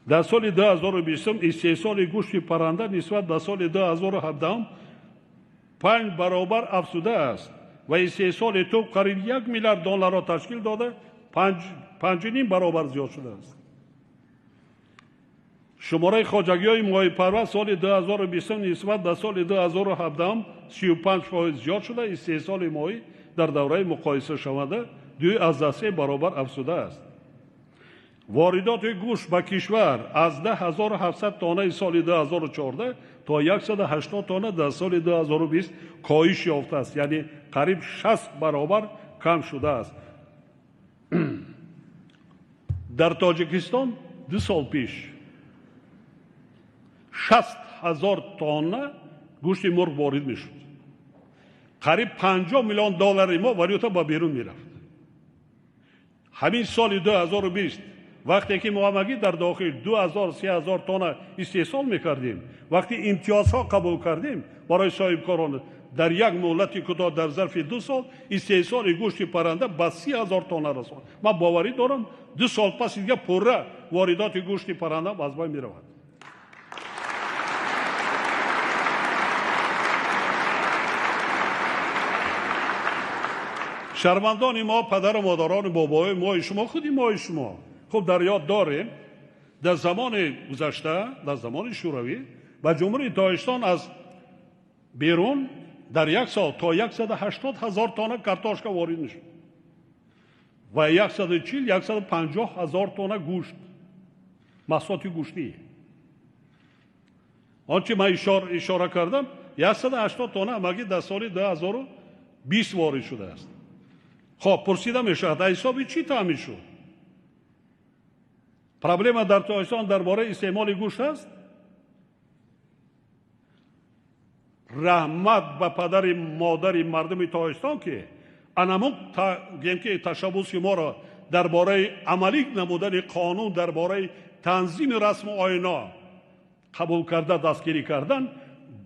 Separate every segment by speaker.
Speaker 1: در سال 2020 استحصال گوشت پرنده نسبت به سال 2017 5 برابر افزوده است و استحصال توپ قریب 1 میلیارد دلار را تشکیل داده 5.5 برابر زیاد شده است. شماره خواجگی‌های ماهی پرور سال 2020 نسبت به سال 2017 35% زیاد شده. استحصال ماهی در دوره مقایسه شونده 2.3 برابر افزوده است. واردات گوشت به کشور از 10,700 تانه سال 2014 تا 180 تانه در سال 2020 کاهش یافته است، یعنی قریب 60 برابر کم شده است. در تاجیکستان 2 سال پیش 60,000 تانه گوشت مرغ وارد میشد. قریب 50 میلیون دلار ما واریوتا با بیرون میرفت. همین سال 2020 وقتی که ما همگی در داخل 2,000-3,000 تانه استحصال میکردیم، وقتی امتیازها قبول کردیم برای صاحبکاران، در یک مهلت کوتاه در ظرف 2 سال استحصال گوشت پرنده به 30,000 تانه رساند. من باوری دارم 2 سال پس دیگه پره واردات گوشت پرنده از بین میرود. شهروندان ما، پدر و مادران، بابای ما، شما خودی ما شما خب در یاد داریم در زمان گذشته، در زمان شوروی و جمهوری داعشتان از بیرون در یک سال تا 180,000 تانه کارتوشکا وارد میشد و 140-150,000 تانه گوشت، محصولات گوشتی. آنچه من اشاره کردم 180 تانه مگه در سال 2020 وارد شده است. خب پرسیده میشد حسابی چی تامین شد؟ پرابلم در تاجیکستان درباره استعمال گوشت است. رحمت به پدر مادر مردم تاجیکستان که انمون که تشبوس ما را درباره عملی نمودن قانون، درباره تنظیم رسم و آیین قبول کرده، دستگیری کردن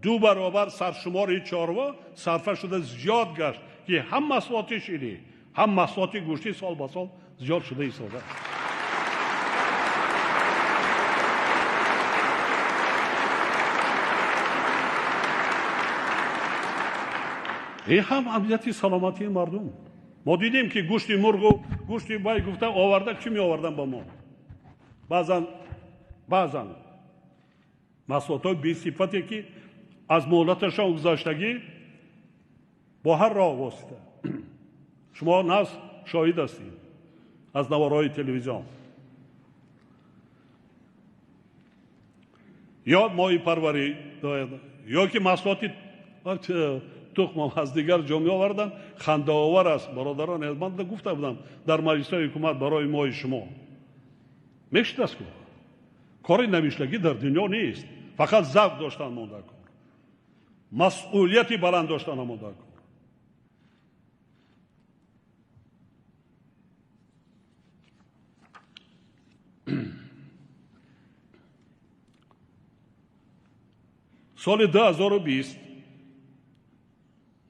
Speaker 1: 2 برابر سرشمار چاروا صرفه شده زیاد گشت که هم محصولات شیری هم محصولات گوشتی سال به سال زیاد شده ایستاده. این هم امنیت سلامتی مردم. ما دیدیم که گوشت مرغ و گوشت بای گفته آورده، چی می آوردن با ما؟ بعضا محصولات بی صفتی که از مهلتشان گذشتگی با هر راه واسطه شما ناس شاهد هستید از نوارهای تلویزیون. یا ماهی پروری یا که محصولات تخم از دیگر جامعه آوردن. خنده آور است برادران. من گفته بودم در مجلس حکومت برای ما شما میشه دست کنید. کاری نمیشلگی در دنیا نیست. فقط ذوق داشتن مونده کن، مسئولیتی بلند داشتن مونده کن. سال 2020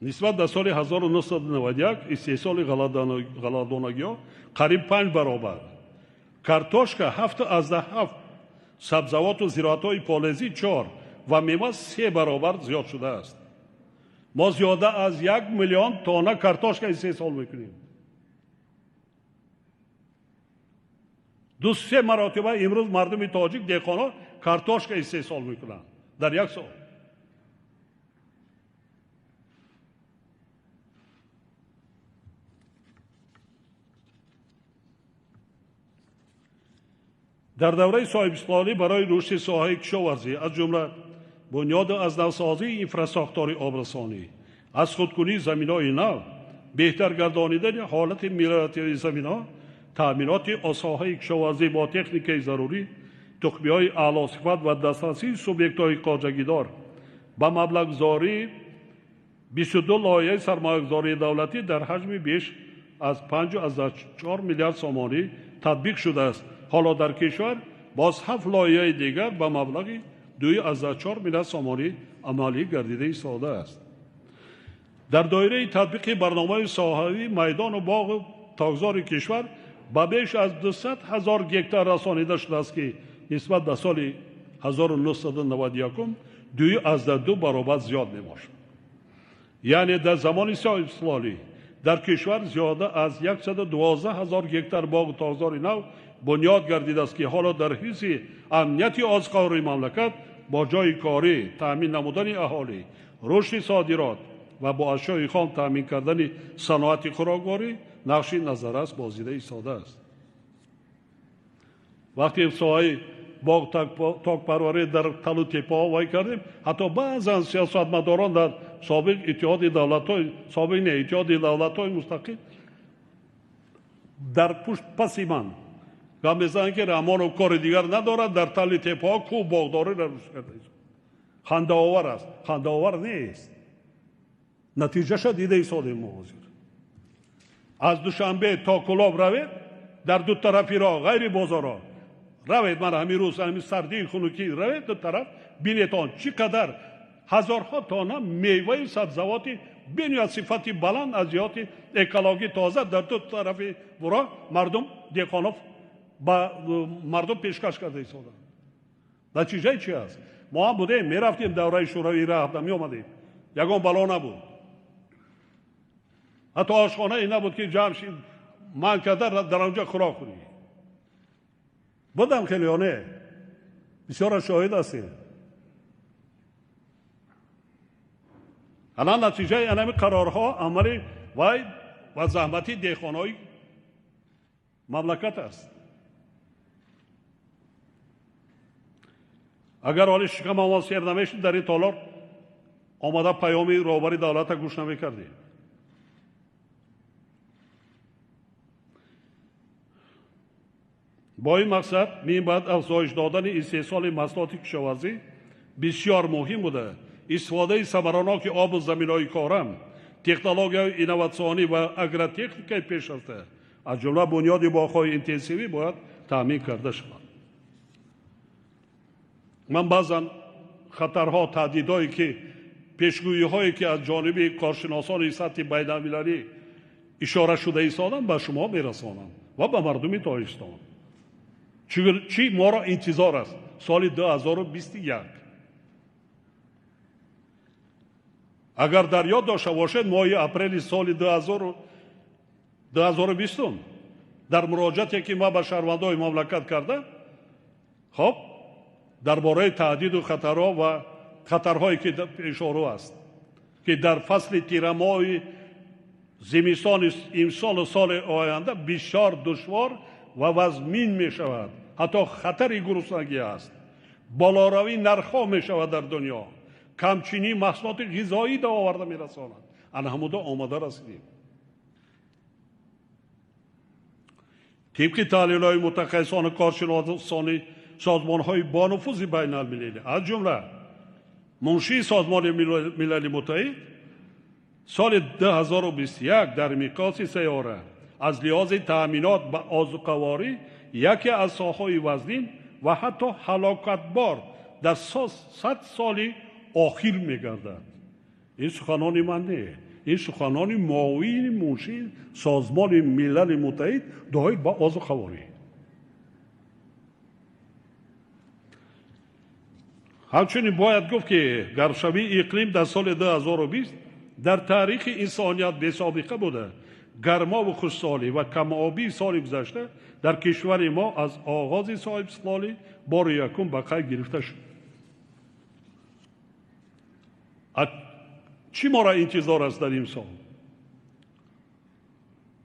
Speaker 1: نسبت به سال 1991 استحصال غلادانگی قریب 5 برابر، کارتوشکا 7 سبزوات و زراعت‌های پالزی 4 و میوه 3 برابر زیاد شده است. ما زیاده از 1 میلیون تانه کارتوشکا استحصال میکنیم. 2-3 مرتبه امروز مردم تاجیک دهقانا کارتوشکا استحصال میکنند در یک سال. در دوره صاحب‌سپاری برای رشد ساحه کشاورزی از جمله بنیاد از نوسازی اینفراستراکچور آبرسانی، از خودکنی زمین‌های نو، بهتر گردانیدن حالت میراثی زمین‌ها، تأمینات ساحه کشاورزی با تکنیک ضروری، تخم‌های اعلی صفت و دسترسی سوبیکت‌های خواجگی‌دار با مبلغ‌گذاری 22 لایحه سرمایه‌گذاری دولتی در حجم بیش از 5.4 میلیارد سومانی تطبیق شده است. حالا در کشور باز 7 لایحه دیگر به مبلغ 2.4 میلیارد سومانی عملی گردیده ایستاده است. در دایره تطبیق برنامه ساحوی میدان و باغ تاغ‌زار کشور ба беш аз 200,000 гектар расонида шудааст ки нисбат ба соли 1991 2.2 баробар зиёд мебошад. яъне дар замони соҳибисолӣ дар кишвар зиёда аз 112,000 гектар боғу тозори нав бунёд гардидааст ки ҳоло дар ҳисси амнияти озқаврии мамлакат бо ҷойи корӣ, таъмин намудани аҳолӣ, рушди содирот ва бо ашёи хом таъмин кардани саноати хӯрокворӣ нақши назаррас бозида истодааст. вақте соҳаи боғ токпарварӣ дар талу теппаҳо вай кардем, ҳатто баъзан сиёсатмадорон дар итиҳоди давлатҳои мустақил дар паси ман гап мезананд ки Раҳмонов кори дигар надорад, дар талу теппаҳо кӯ боғдориро руш карда. хандаовар аст. хандаовар нест. натиҷаша дида истодем мувозир. аз Душанбе то Кӯлоб равед, дар ду тарафи роҳ ғайри бозорҳо равед, ман ҳамин рӯз ҳамин сардии хунукӣ равед ду тараф, бинетон чӣ қадар ҳазорҳо тонна меваи сабзавоти бениҳоят сифати баланд аз ҷиҳати экологии тоза дар ду тарафи роҳ мардум деҳқонов ба мардум пешкаш карда истоданд. натиҷаи чӣ аст? мо ҳам будем, мерафтем давраи шӯравӣ рафта меомадем, ягон бало набуд. ҳатто ошхонаи набуд ки ҷамъ ман карда дар онҷа хӯрок хӯрӣ. будам хеле ё не? бисёра шоҳид ҳастем. анан натиҷаи анами қарорҳо амали вай ва заҳмати деҳқонои мамлакат аст. агар ҳоли шикамамон сер намешид, дар ин толор омада паёми роҳбари давлата гӯш намекардем. бо ин мақсад минбаъд афзоиш додани истеҳсоли маҳсулоти кишоварзӣ бисёр муҳим буда истифодаи самараноки обу заминҳои корам, технологияҳои инноватсионӣ ва агротехникаи пешрафта, аз ҷумла бунёди боғҳои интенсивӣ бояд таъмин карда шавад. ман баъзан хатарҳо, таҳдидҳое ки пешгӯиҳое ки аз ҷониби коршиносони сатҳи байналмилалӣ ишора шуда истодам ба шумо мерасонам ва ба мардуми Тоҷикистон. чӣ моро интизор аст соли 2021? агар дар ёд дошта бошед, моҳи апрели соли 2020 дар муроҷиате ки ман ба шаҳрвандои мамлакат кардам, хоб дар бораи таҳдиду хатарҳо ва хатарҳое ки пешорӯ аст ки дар фасли тирамоҳи зимистони имсолу соли оянда бисёр душвор ва вазмин мешавад. ҳатто хатари гуруснагӣ аст. болоравии нархҳо мешавад дар дунё. камчинии маҳсулоти ғизоӣ да оварда мерасонад. ана ҳамуда омада расидем. тибқи таҳлилҳои мутахассисони коршиносони созмонҳои бонуфузи байналмилалӣ, аз ҷумла муншии созмони милали муттаҳид, соли 2021 дар миқёси сайёра аз лиҳози таъминот ба озуқаворӣ яке аз соҳаҳои вазнин ва ҳатто ҳалокатбор дар 100 соли охир мегардад. ин суханони ман не, ин суханони муовини муншии созмони милали муттаҳид доид ба озуқаворӣ. ҳамчунин бояд гуфт ки гармшавии иқлим дар соли 2020 дар таърихи инсоният бесобиқа буда. гармову хушксолӣ ва камобии соли гузашта дар кишвари мо аз оғози соҳибистиқлолӣ бори якум ба қайд гирифта шуд. чӣ моро интизор аст дар ин сол?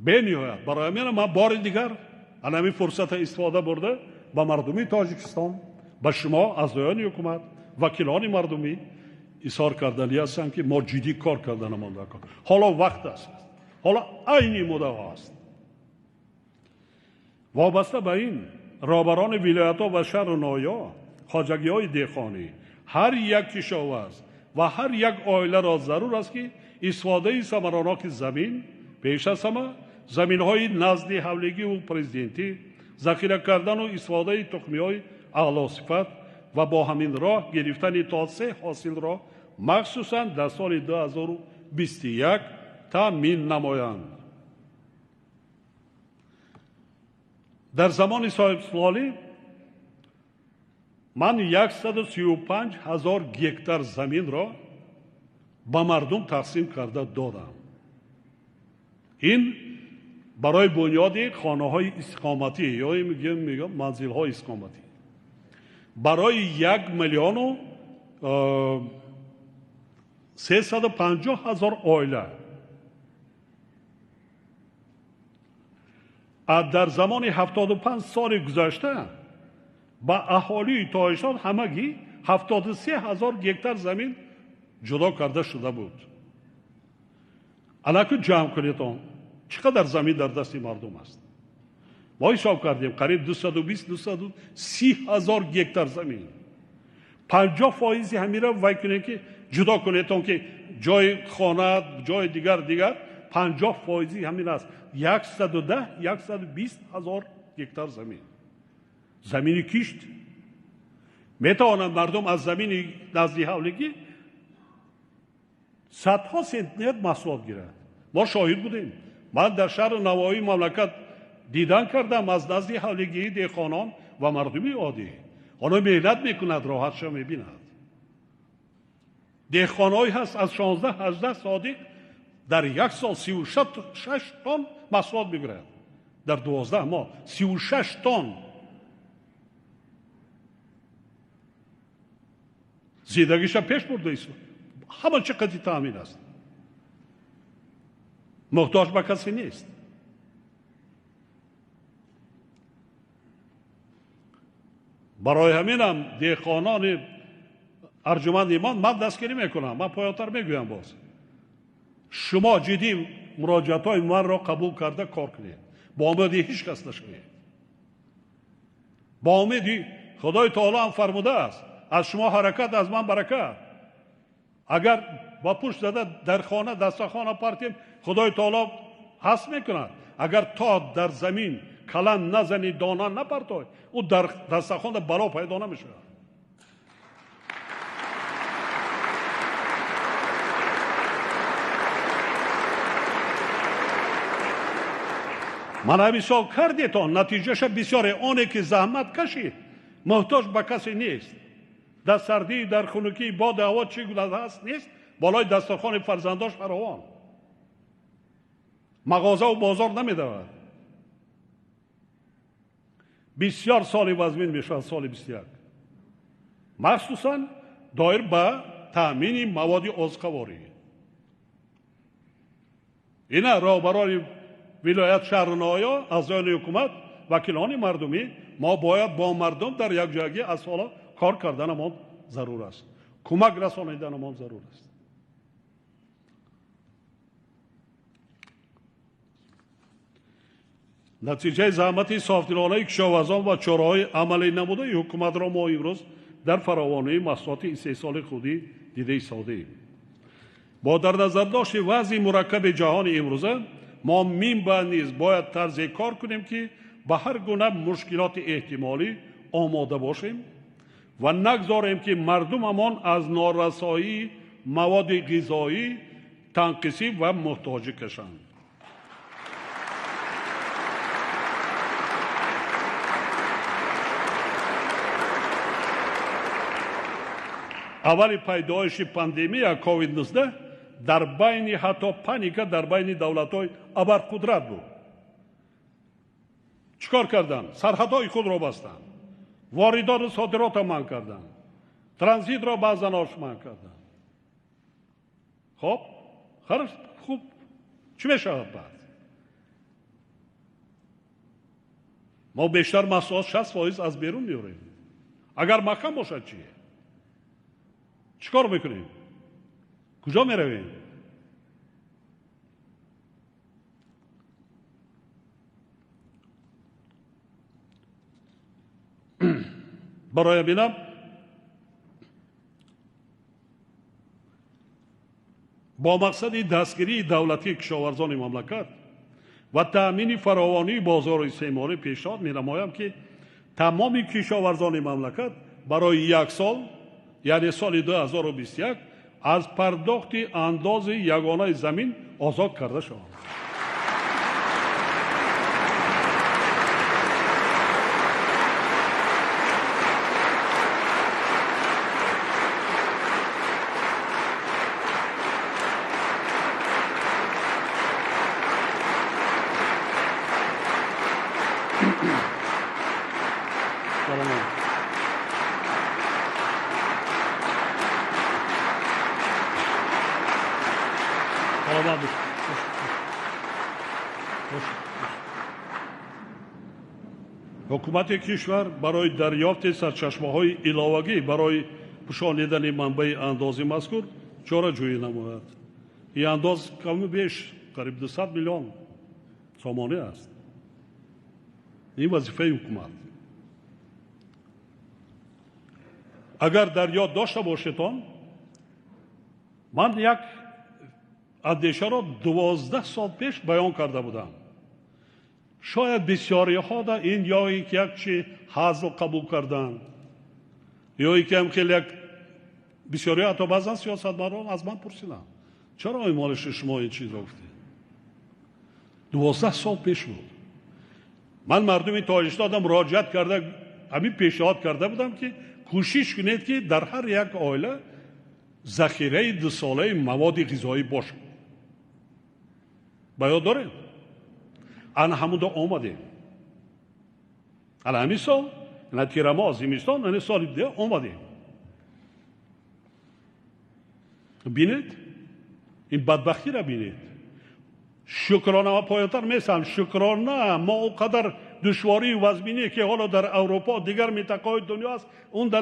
Speaker 1: бениҳоят барои ҳамин ман бори дигар анами фурсата истифода бурда ба мардуми Тоҷикистон, ба шумо аъзоёни ҳукумат, вакилони мардумӣ изҳор карданӣ ҳастам ки мо ҷиддӣ кор карда намонда кор. ҳоло вақт аст. ҳоло айни муддао аст. вобаста ба ин роҳбарони вилоятҳо ва шаҳру ноҳиё, хоҷагиҳои деҳқонӣ, ҳар як кишоварз ва ҳар як оиларо зарур аст ки истифодаи самараноки замин, пеш аз ҳама заминҳои назди ҳавлигиву президентӣ, захира кардану истифодаи тухмиҳои аълосифат ва бо ҳамин роҳ гирифтани то 3 ҳосилро махсусан дар соли 2021 таъмин намоянд. در زمان صاحب‌سوالی من 135,000 گکتار زمین را با مردم تقسیم کرده دادم. این برای بنیاد خانه های استقامتی یا میگم منزل های استقامتی برای 1,350,000 عائله. در زمان 75 سال گذشته با اهالی تایشان همگی 73,000 گکتار زمین جدا کرده شده بود. الان جمع کنیتون چقدر زمین در دست مردم است؟ ما حساب کردیم قریب 220-230,000 گکتار زمین. 50% همین را وای کنید که جدا کنیتون که جای خانه جای دیگر 50% همین است. 110-120,000 گکتار زمین کشت. میتوانند مردم از زمین نزدیک حولگی صدها سنتیمتر محصولات گیرند. ما شاهد بودیم. من در شهر نوایی مملکت دیدن کردم از نزدیک حولگی دهقانان و مردمی عادی. آنها مهنت میکنند، راحت شو میبیند. دهقانایی هست از 16-18 صادق در یک سال 36 تن محصولات میگیرند. در 12 ماه 36 تن. زندگیش پیش برده است. همه چقدر تامین است. محتاج به کسی نیست. برای همینم دهقانان ارجمند ایمان من دستگیری میکنم. من پایاتر میگویم باز. شما جدی مراجعات های من را قبول کرده کار کنید. با امیدی هیچ کس نشوید. با امیدی خدای تعالی هم فرموده است از شما حرکت از من برکت. اگر با پشت زده در خانه دستخانه پرتیم خدای تعالی هست میکند. اگر تا در زمین کلم نزنی دانه نپرتای او در دستخانه بلا پیدا نمیشه. من همیشه کردیتان نتیجهش بسیار آنه که زحمت کشید محتاج به کسی نیست. در سردی در خنکی باد هوا چی گذشته است نیست بالای دسترخوان فرزنداش فراوان. مغازه و بازار نمیدود. بسیار سال وزمین میشه سال 21 مخصوصا دایر به تامین مواد آذوقه‌واری. اینا راهبران ولایت شهرنایا اعضای حکومت وکیلان مردمی ما باید با مردم در یک جایی از حالا کار کردن ما ضرور است. کمک رسانیدن ما ضرور است. نتیجه زحمت صاحبدلانه کشاورزان و چاره‌های عملی نموده حکومت را ما امروز در فراوانی محصولات 3 سال خودی دیده ایستاده‌ایم. با در نظر داشت وضع مرکب جهان امروزه ما منبع نیز باید طرز کار کنیم که به هر گونه مشکلات احتمالی آماده باشیم و نگذاریم که مردممان از نارسایی مواد غذایی تنقیصی و محتاجی کشند. اول پیدایش پاندمی کووید 19 در بین حتی پانیک در بین دولت‌های ابرقدرت بود. چیکار کردن؟ سرحدهای خود را بستند. واردات و صادرات را منع کردند. ترانزیت را بعضاش منع کردند. خب خوب چی میشه بعد؟ ما بیشتر محصولات 60% از بیرون میاریم. اگر محکم باشد چیه؟ چیکار میکنیم؟ کجا میرویم؟ برای بینم با مقصد دستگیری دولتی کشاورزان مملکت و تأمین فراوانی بازار استعماری پیشنهاد می‌نمایم که تمام کشاورزان مملکت برای 1 سال یعنی سال 2021 از پرداخت انداز یگانه زمین آزاد کرده شوند. حکومت کشور برای دریافت سرچشمه‌های ایلاوگی برای پوشانیدن منبع اندازی مذکور چاره‌جویی نماید. این انداز کم بیش قریب 200 میلیون سامانه است. این وظیفه حکومت. اگر در یاد داشته باشیدان، من یک اندیشه را 12 سال پیش بیان کرده بودم. شاید بسیاری ها در این یا یک چی حاضر قبول کردند یا که هم خیلی بسیاری حتی بعضا سیاستمداران از من پرسیدن چرا ایمال شما این چیز گفتی؟ 12 سال پیش بود. من مردم تاجیکستان مراجعت کرده همین پیشنهاد کرده بودم که کوشش کنید که در هر یک عائله ذخیره 2 ساله مواد غذایی باشه. باید داریم. آن همونجا آمدیم. الان همین سال تیر ماه زمستان این سال دیگه آمدیم. بینید این بدبختی را بینید. شکرانه و پایان‌تر میسم شکرانه ما اونقدر دشواری و وضعی که حالا در اروپا دیگر منطقه‌های دنیا است اون در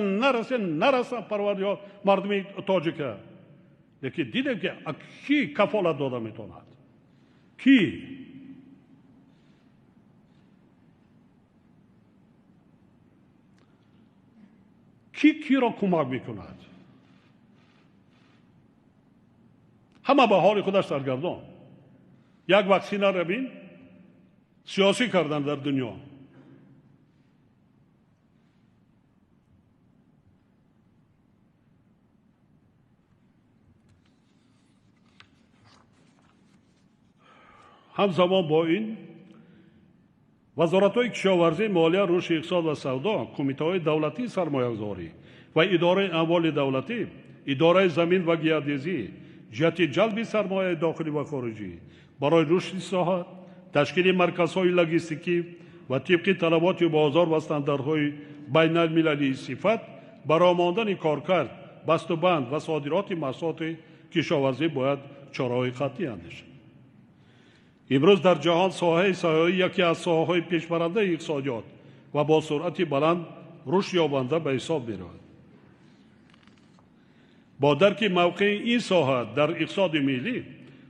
Speaker 1: نرسه پروردگار مردم تاجیک. یکی دیدیم که کی کفالت داده میتواند؟ کی؟ کی را کمک میکند؟ همه به حال خودش سرگردان. یک واکسینه را بین سیاسی کردن در دنیا. همزمان با این وزارت‌های کشاورزی، مالیه، رشد اقتصاد و سودا، کمیته‌های دولتی سرمایه‌گذاری و اداره اموال دولتی، اداره زمین و گیاه‌دوزی جهت جلب سرمایه داخلی و خارجی برای رشد ساحت، تشکیل مرکزهای لوجستیکی و طبق طلبات بازار و استانداردهای بین المللی صفت برای ماندن کارکرد، بسته‌بند و صادرات محصولات کشاورزی باید چاره‌های قطعی اندیشید. امروز در جهان ساحه سیاحی یکی از ساحه‌های پیشبرنده اقتصادیات و با سرعت بلند رشد یابنده به حساب می‌رود. با درک موقع این ساحه در اقتصاد ملی،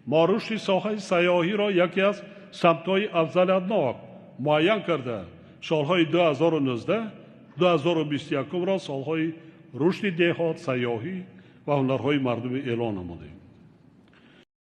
Speaker 1: ما رشد ساحه سیاحی را یکی از سمت‌های افضلیت‌ناک معین کرده سال‌های 2019 2021 را سال‌های رشد دهات، سیاحی و هنرهای مردم اعلان نمودیم.